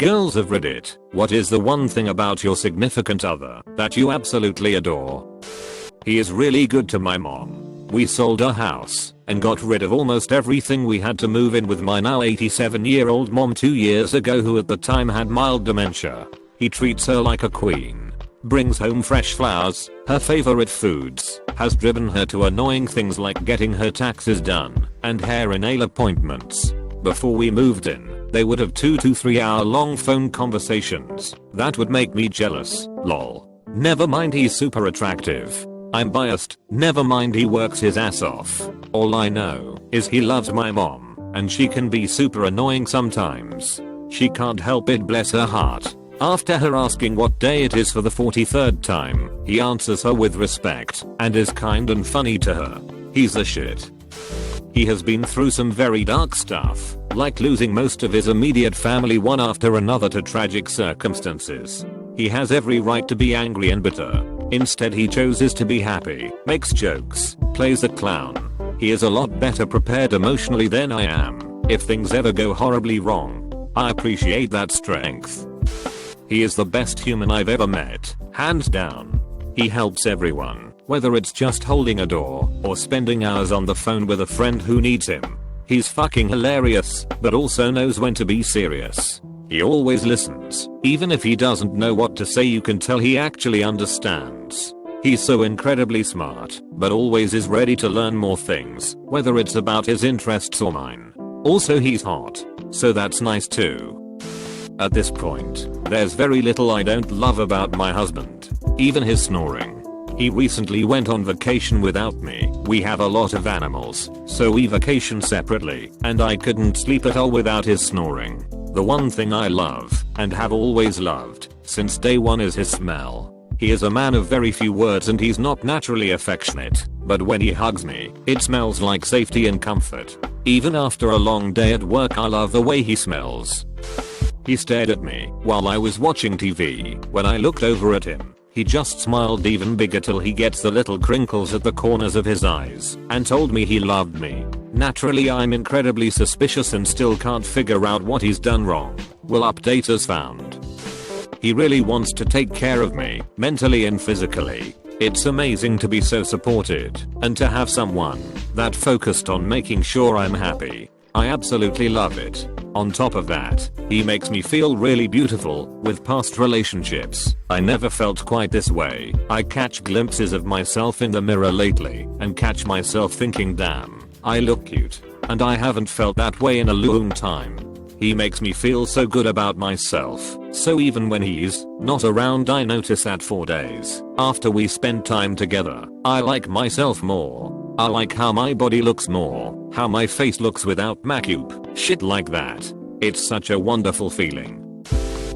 Girls of Reddit, what is the one thing about your significant other that you absolutely adore? He is really good to my mom. We sold our house and got rid of almost everything we had to move in with my now 87-year-old mom 2 years ago, who at the time had mild dementia. He treats her like a queen. Brings home fresh flowers, her favorite foods, has driven her to annoying things like getting her taxes done and hair and nail appointments. Before we moved in, they would have 2 to 3 hour long phone conversations. That would make me jealous, lol. Never mind he's super attractive. I'm biased, never mind he works his ass off. All I know is he loves my mom, and she can be super annoying sometimes. She can't help it, bless her heart. After her asking what day it is for the 43rd time, he answers her with respect and is kind and funny to her. He's the shit. He has been through some very dark stuff, like losing most of his immediate family one after another to tragic circumstances. He has every right to be angry and bitter. Instead he chooses to be happy, makes jokes, plays the clown. He is a lot better prepared emotionally than I am if things ever go horribly wrong. I appreciate that strength. He is the best human I've ever met, hands down. He helps everyone, whether it's just holding a door or spending hours on the phone with a friend who needs him. He's fucking hilarious, but also knows when to be serious. He always listens. Even if he doesn't know what to say, you can tell he actually understands. He's so incredibly smart, but always is ready to learn more things, whether it's about his interests or mine. Also he's hot, so that's nice too. At this point, there's very little I don't love about my husband. Even his snoring. He recently went on vacation without me. We have a lot of animals, so we vacation separately, and I couldn't sleep at all without his snoring. The one thing I love, and have always loved, since day one is his smell. He is a man of very few words and he's not naturally affectionate, but when he hugs me, it smells like safety and comfort. Even after a long day at work, I love the way he smells. He stared at me while I was watching TV. When I looked over at him, he just smiled even bigger till he gets the little crinkles at the corners of his eyes and told me he loved me. Naturally I'm incredibly suspicious and still can't figure out what he's done wrong. Will update as found. He really wants to take care of me, mentally and physically. It's amazing to be so supported and to have someone that focused on making sure I'm happy. I absolutely love it. On top of that, he makes me feel really beautiful. With past relationships, I never felt quite this way. I catch glimpses of myself in the mirror lately and catch myself thinking, damn, I look cute. And I haven't felt that way in a long time. He makes me feel so good about myself. So even when he's not around, I notice that 4 days after we spend time together, I like myself more. I like how my body looks more, how my face looks without makeup, shit like that. It's such a wonderful feeling.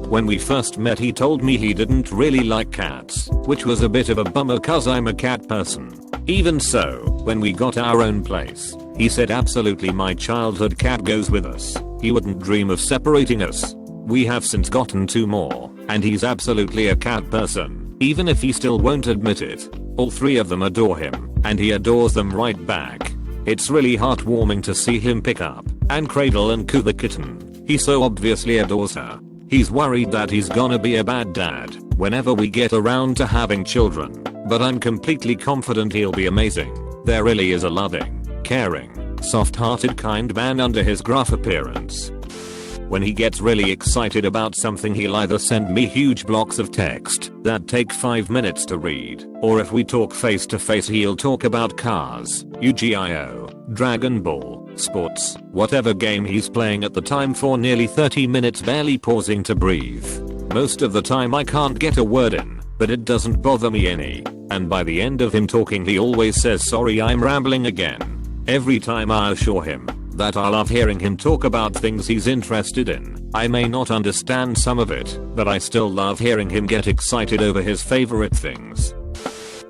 When we first met he told me he didn't really like cats, which was a bit of a bummer cause I'm a cat person. Even so, when we got our own place, he said absolutely my childhood cat goes with us. He wouldn't dream of separating us. We have since gotten 2 more, and he's absolutely a cat person, even if he still won't admit it. All 3 of them adore him, and he adores them right back. It's really heartwarming to see him pick up and cradle and coo the kitten. He so obviously adores her. He's worried that he's gonna be a bad dad whenever we get around to having children, but I'm completely confident he'll be amazing. There really is a loving, caring, soft-hearted kind man under his gruff appearance. When he gets really excited about something he'll either send me huge blocks of text that take 5 minutes to read, or if we talk face to face he'll talk about cars, Yu-Gi-Oh, Dragon Ball, sports, whatever game he's playing at the time for nearly 30 minutes barely pausing to breathe. Most of the time I can't get a word in, but it doesn't bother me any, and by the end of him talking he always says sorry I'm rambling again. Every time I assure him that I love hearing him talk about things he's interested in. I may not understand some of it, but I still love hearing him get excited over his favorite things.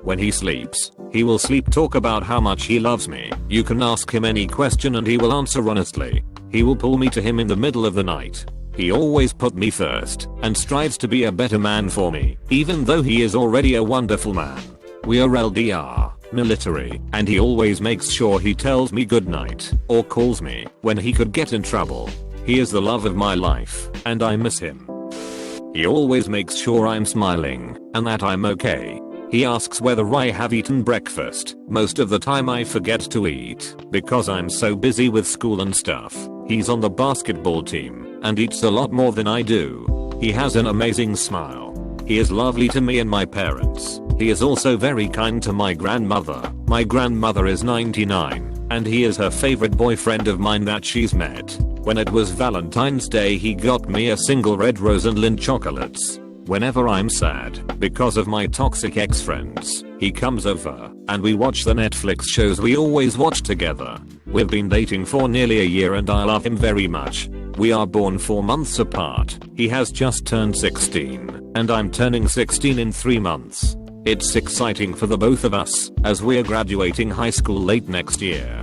When he sleeps, he will sleep talk about how much he loves me. You can ask him any question and he will answer honestly. He will pull me to him in the middle of the night. He always put me first and strives to be a better man for me, even though he is already a wonderful man. We are LDR. Military, and he always makes sure he tells me goodnight or calls me when he could get in trouble. He is the love of my life, and I miss him. He always makes sure I'm smiling, and that I'm okay. He asks whether I have eaten breakfast. Most of the time I forget to eat, because I'm so busy with school and stuff. He's on the basketball team, and eats a lot more than I do. He has an amazing smile. He is lovely to me and my parents. He is also very kind to my grandmother. My grandmother is 99, and he is her favorite boyfriend of mine that she's met. When it was Valentine's Day, he got me a single red rose and Lindt chocolates. Whenever I'm sad because of my toxic ex-friends, he comes over and we watch the Netflix shows we always watch together. We've been dating for nearly a year and I love him very much. We are born 4 months apart. He has just turned 16 and I'm turning 16 in 3 months. It's exciting for the both of us as we're graduating high school late next year.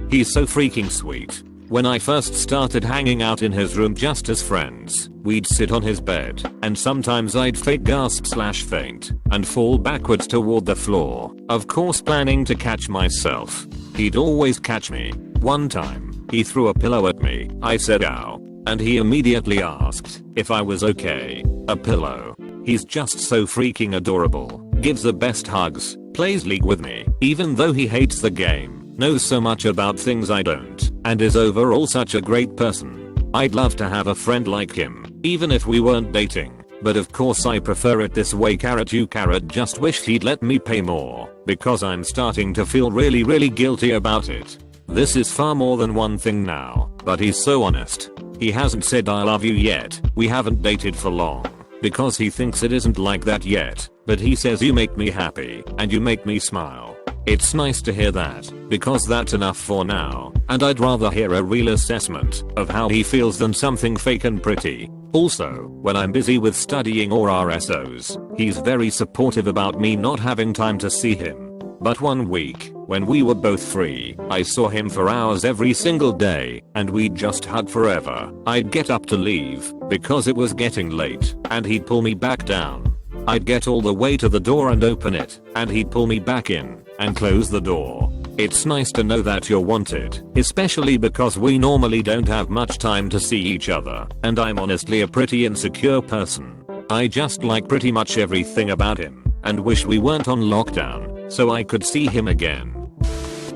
He's so freaking sweet. When I first started hanging out in his room just as friends, we'd sit on his bed, and sometimes I'd fake gasp/faint, and fall backwards toward the floor, of course planning to catch myself. He'd always catch me. One time, he threw a pillow at me. I said ow, and he immediately asked if I was okay. A pillow. He's just so freaking adorable, gives the best hugs, plays League with me, even though he hates the game. Knows so much about things I don't, and is overall such a great person. I'd love to have a friend like him, even if we weren't dating, but of course I prefer it this way. You just wish he'd let me pay more, because I'm starting to feel really guilty about it. This is far more than one thing now, but he's so honest. He hasn't said I love you yet, we haven't dated for long, because he thinks it isn't like that yet, but he says you make me happy, and you make me smile. It's nice to hear that, because that's enough for now, and I'd rather hear a real assessment of how he feels than something fake and pretty. Also, when I'm busy with studying or RSOs, he's very supportive about me not having time to see him. But one week, when we were both free, I saw him for hours every single day, and we'd just hug forever. I'd get up to leave, because it was getting late, and he'd pull me back down. I'd get all the way to the door and open it, and he'd pull me back in and close the door. It's nice to know that you're wanted, especially because we normally don't have much time to see each other, and I'm honestly a pretty insecure person. I just like pretty much everything about him, and wish we weren't on lockdown, so I could see him again.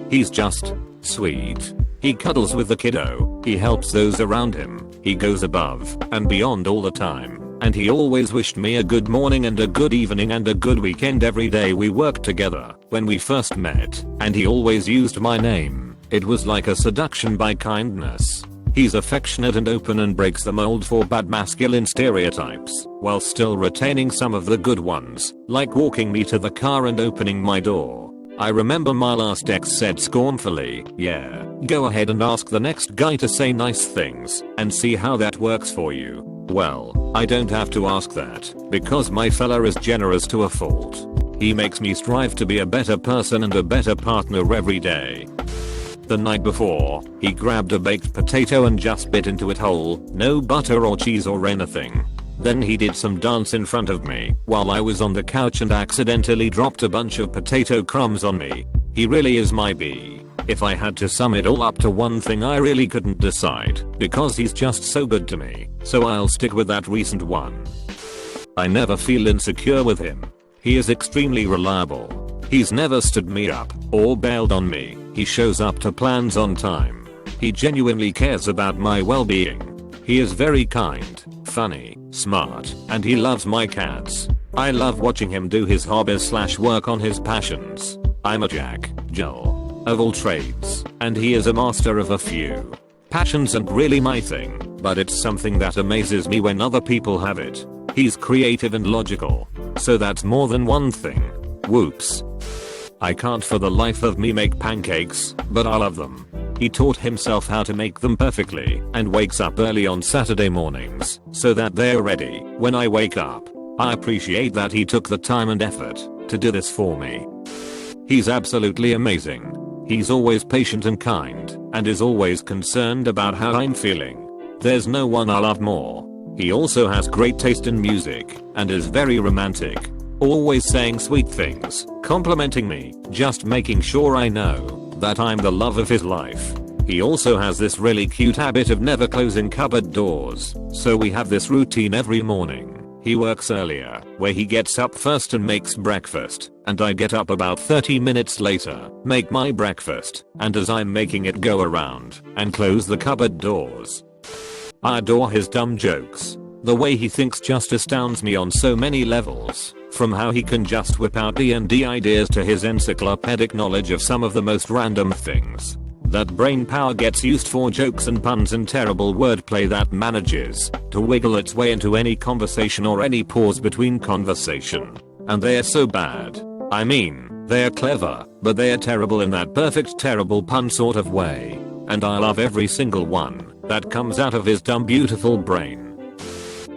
He's just sweet. He cuddles with the kiddo, he helps those around him, he goes above and beyond all the time. And he always wished me a good morning and a good evening and a good weekend every day we worked together when we first met, and he always used my name. It was like a seduction by kindness. He's affectionate and open and breaks the mold for bad masculine stereotypes, while still retaining some of the good ones, like walking me to the car and opening my door. I remember my last ex said scornfully, "Yeah, go ahead and ask the next guy to say nice things, and see how that works for you." Well, I don't have to ask that, because my fella is generous to a fault. He makes me strive to be a better person and a better partner every day. The night before, he grabbed a baked potato and just bit into it whole, no butter or cheese or anything. Then he did some dance in front of me while I was on the couch and accidentally dropped a bunch of potato crumbs on me. He really is my B. If I had to sum it all up to one thing, I really couldn't decide, because he's just so good to me, so I'll stick with that recent one. I never feel insecure with him. He is extremely reliable. He's never stood me up or bailed on me. He shows up to plans on time. He genuinely cares about my well-being. He is very kind, funny, smart, and he loves my cats. I love watching him do his hobbies/work on his passions. I'm a jack, Jill, of all trades, and he is a master of a few. Passions aren't really my thing, but it's something that amazes me when other people have it. He's creative and logical, so that's more than one thing. Whoops. I can't for the life of me make pancakes, but I love them. He taught himself how to make them perfectly and wakes up early on Saturday mornings so that they're ready when I wake up. I appreciate that he took the time and effort to do this for me. He's absolutely amazing. He's always patient and kind, and is always concerned about how I'm feeling. There's no one I love more. He also has great taste in music, and is very romantic. Always saying sweet things, complimenting me, just making sure I know that I'm the love of his life. He also has this really cute habit of never closing cupboard doors, so we have this routine every morning. He works earlier, where he gets up first and makes breakfast, and I get up about 30 minutes later, make my breakfast, and as I'm making it go around and close the cupboard doors. I adore his dumb jokes. The way he thinks just astounds me on so many levels, from how he can just whip out D&D ideas to his encyclopedic knowledge of some of the most random things. That brain power gets used for jokes and puns and terrible wordplay that manages to wiggle its way into any conversation or any pause between conversation. And they're so bad. I mean, they're clever, but they're terrible in that perfect terrible pun sort of way. And I love every single one that comes out of his dumb beautiful brain.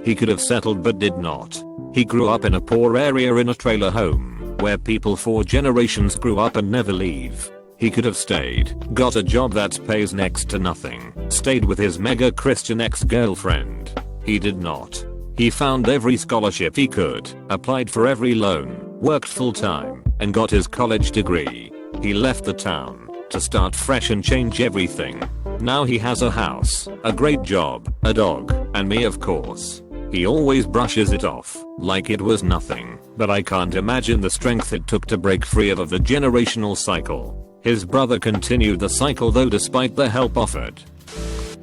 He could have settled but did not. He grew up in a poor area in a trailer home, where people for generations grew up and never leave. He could have stayed, got a job that pays next to nothing, stayed with his mega Christian ex-girlfriend. He did not. He found every scholarship he could, applied for every loan, worked full-time, and got his college degree. He left the town to start fresh and change everything. Now he has a house, a great job, a dog, and me of course. He always brushes it off, like it was nothing, but I can't imagine the strength it took to break free of the generational cycle. His brother continued the cycle though despite the help offered.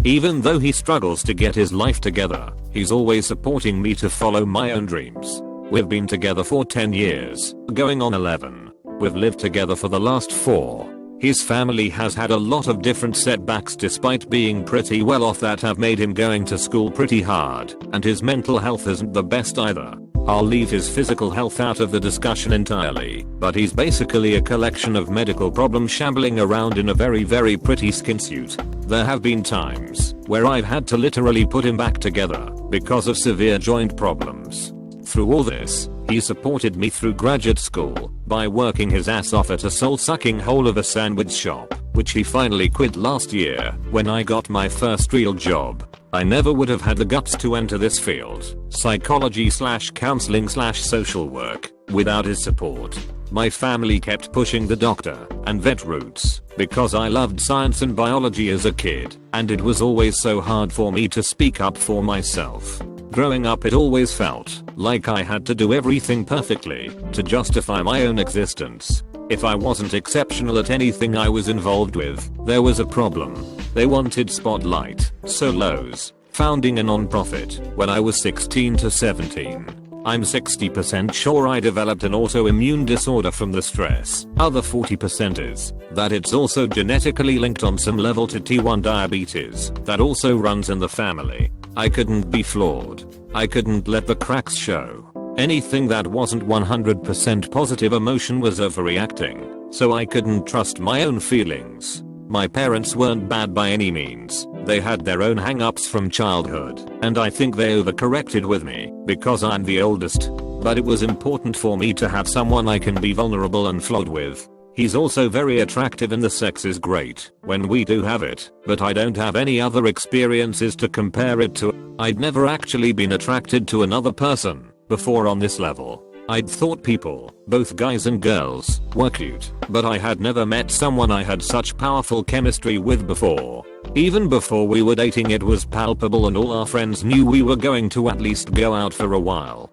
Even though he struggles to get his life together, he's always supporting me to follow my own dreams. We've been together for 10 years, going on 11. We've lived together for the last 4. His family has had a lot of different setbacks despite being pretty well off that have made him going to school pretty hard, and his mental health isn't the best either. I'll leave his physical health out of the discussion entirely, but he's basically a collection of medical problems shambling around in a very pretty skin suit. There have been times where I've had to literally put him back together because of severe joint problems. Through all this, he supported me through graduate school by working his ass off at a soul-sucking hole of a sandwich shop, which he finally quit last year when I got my first real job. I never would have had the guts to enter this field, psychology/counseling/social work, without his support. My family kept pushing the doctor and vet routes because I loved science and biology as a kid, and it was always so hard for me to speak up for myself. Growing up, it always felt like I had to do everything perfectly to justify my own existence. If I wasn't exceptional at anything I was involved with, there was a problem. They wanted spotlight, solos, founding a non-profit when I was 16 to 17. I'm 60% sure I developed an autoimmune disorder from the stress. Other 40% is that it's also genetically linked on some level to T1 diabetes that also runs in the family. I couldn't be flawed. I couldn't let the cracks show. Anything that wasn't 100% positive emotion was overreacting, so I couldn't trust my own feelings. My parents weren't bad by any means. They had their own hang-ups from childhood, and I think they overcorrected with me because I'm the oldest. But it was important for me to have someone I can be vulnerable and flawed with. He's also very attractive and the sex is great when we do have it, but I don't have any other experiences to compare it to. I'd never actually been attracted to another person before on this level. I'd thought people, both guys and girls, were cute, but I had never met someone I had such powerful chemistry with before. Even before we were dating, it was palpable and all our friends knew we were going to at least go out for a while.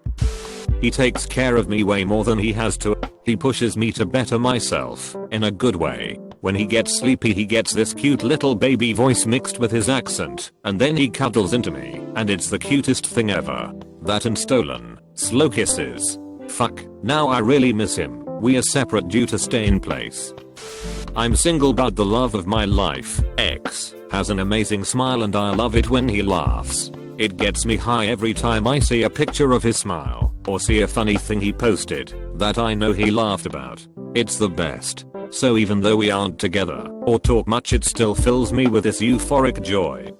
He takes care of me way more than he has to. He pushes me to better myself, in a good way. When he gets sleepy, he gets this cute little baby voice mixed with his accent, and then he cuddles into me, and it's the cutest thing ever. That and stolen, slow kisses. Fuck, now I really miss him. We are separate due to stay in place. I'm single but the love of my life, X, has an amazing smile and I love it when he laughs. It gets me high every time I see a picture of his smile, or see a funny thing he posted that I know he laughed about. It's the best. So even though we aren't together or talk much, it still fills me with this euphoric joy.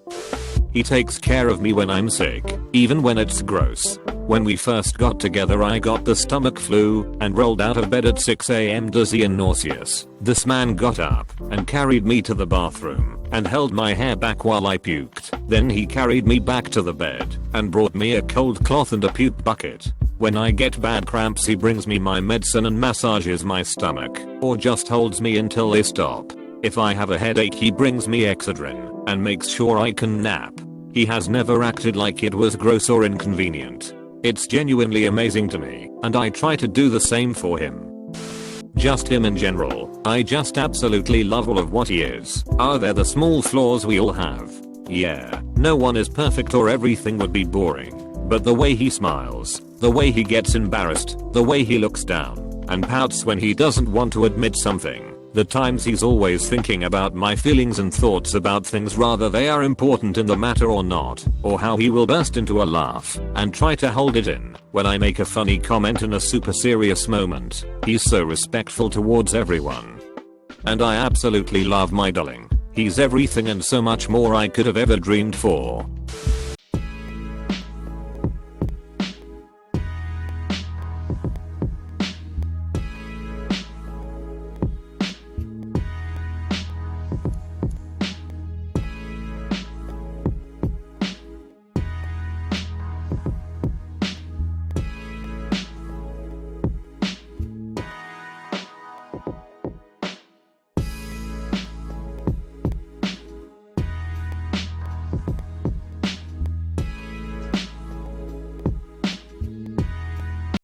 He takes care of me when I'm sick, even when it's gross. When we first got together, I got the stomach flu and rolled out of bed at 6 AM dizzy and nauseous. This man got up and carried me to the bathroom and held my hair back while I puked. Then he carried me back to the bed and brought me a cold cloth and a puke bucket. When I get bad cramps, he brings me my medicine and massages my stomach, or just holds me until they stop. If I have a headache he brings me Excedrin and makes sure I can nap. He has never acted like it was gross or inconvenient. It's genuinely amazing to me, and I try to do the same for him. Just him in general, I just absolutely love all of what he is. Are there the small flaws we all have? Yeah, no one is perfect or everything would be boring. But the way he smiles, the way he gets embarrassed, the way he looks down and pouts when he doesn't want to admit something, the times he's always thinking about my feelings and thoughts about things rather they are important in the matter or not, or how he will burst into a laugh and try to hold it in when I make a funny comment in a super serious moment. He's so respectful towards everyone. And I absolutely love my darling. He's everything and so much more I could have ever dreamed for.